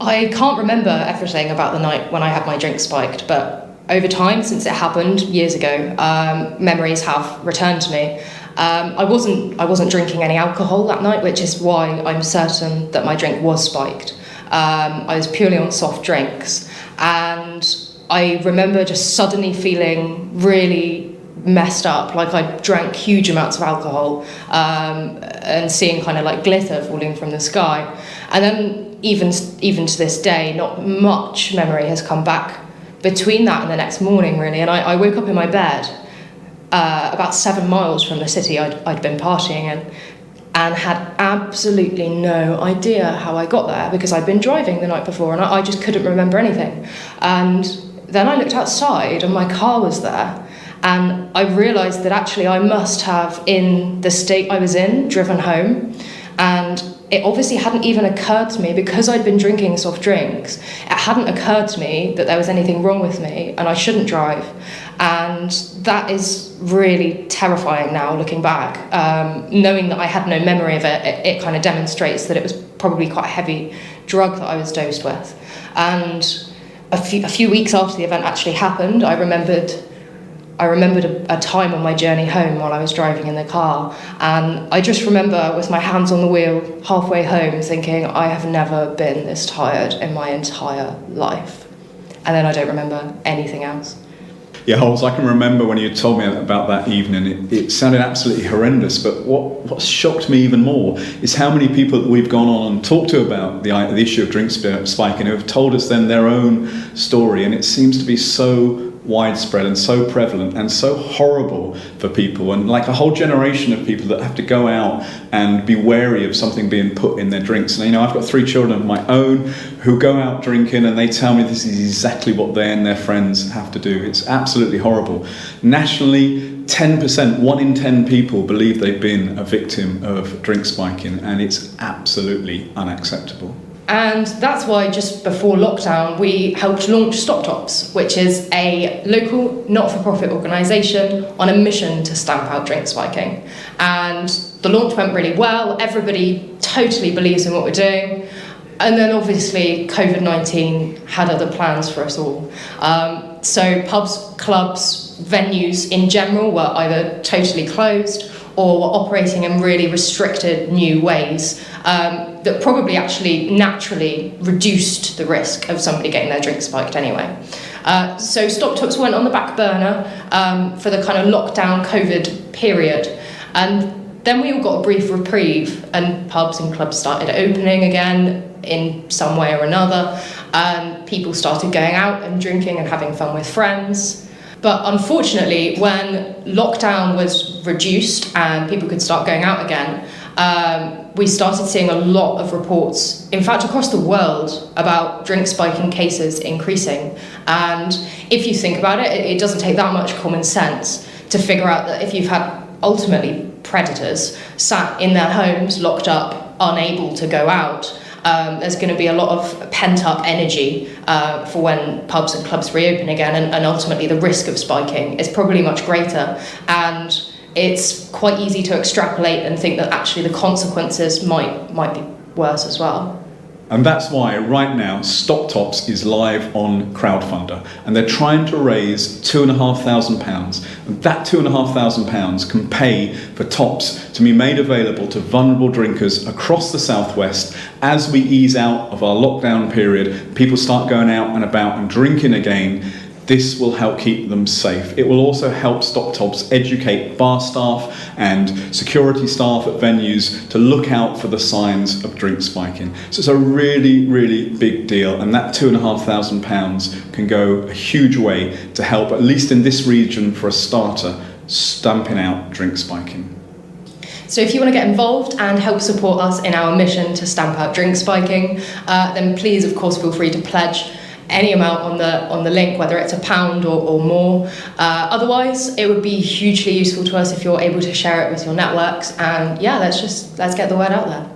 I can't remember everything about the night when I had my drink spiked, but over time, since it happened years ago, memories have returned to me. I wasn't drinking any alcohol that night, which is why I'm certain that my drink was spiked. I was purely on soft drinks, and I remember just suddenly feeling really messed up, like I drank huge amounts of alcohol, and seeing kind of like glitter falling from the sky. And then even to this day, not much memory has come back between that and the next morning, really. And I woke up in my bed about 7 miles from the city I'd been partying in, and had absolutely no idea how I got there, because I'd been driving the night before and I just couldn't remember anything. And then I looked outside and my car was there, and I realised that actually I must have, in the state I was in, driven home. And it obviously hadn't even occurred to me, because I'd been drinking soft drinks, it hadn't occurred to me that there was anything wrong with me and I shouldn't drive. And that is really terrifying now, looking back. Knowing that I had no memory of it, it kind of demonstrates that it was probably quite a heavy drug that I was dosed with. And a few weeks after the event actually happened, I remembered a time on my journey home while I was driving in the car, and I just remember with my hands on the wheel halfway home thinking, I have never been this tired in my entire life. And then I don't remember anything else. Yeah, Holmes, I can remember when you told me about that evening, it sounded absolutely horrendous, but what shocked me even more is how many people that we've gone on and talked to about the issue of drink spiking who have told us then their own story, and it seems to be so widespread and so prevalent and so horrible for people, and like a whole generation of people that have to go out and be wary of something being put in their drinks. And I've got 3 children of my own who go out drinking, and they tell me this is exactly what they and their friends have to do. It's absolutely horrible. Nationally, 10%, 1 in 10 people believe they've been a victim of drink spiking, and it's absolutely unacceptable. And that's why just before lockdown, we helped launch Stop Tops, which is a local not-for-profit organisation on a mission to stamp out drink spiking. And the launch went really well. Everybody totally believes in what we're doing. And then obviously COVID-19 had other plans for us all. So pubs, clubs, venues in general were either totally closed or were operating in really restricted new ways that probably actually naturally reduced the risk of somebody getting their drink spiked anyway. So Stop Tops went on the back burner for the kind of lockdown COVID period. And then we all got a brief reprieve, and pubs and clubs started opening again in some way or another, and people started going out and drinking and having fun with friends. But unfortunately, when lockdown was reduced and people could start going out again, we started seeing a lot of reports, in fact across the world, about drink spiking cases increasing. And if you think about it, it doesn't take that much common sense to figure out that if you've had ultimately predators sat in their homes, locked up, unable to go out, there's going to be a lot of pent-up energy for when pubs and clubs reopen again, and ultimately the risk of spiking is probably much greater. And it's quite easy to extrapolate and think that actually the consequences might be worse as well. And that's why right now Stop Tops is live on crowdfunder, and they're trying to raise £2,500, and that £2,500 can pay for tops to be made available to vulnerable drinkers across the southwest as we ease out of our lockdown period. People start going out and about and drinking again. This will help keep them safe. It will also help Stop Tops educate bar staff and security staff at venues to look out for the signs of drink spiking. So it's a really, really big deal, and that £2,500 can go a huge way to help, at least in this region for a starter, stamping out drink spiking. So if you want to get involved and help support us in our mission to stamp out drink spiking, then please, of course, feel free to pledge any amount on the link, whether it's £1 or more. Otherwise, it would be hugely useful to us if you're able to share it with your networks. And yeah, let's get the word out there.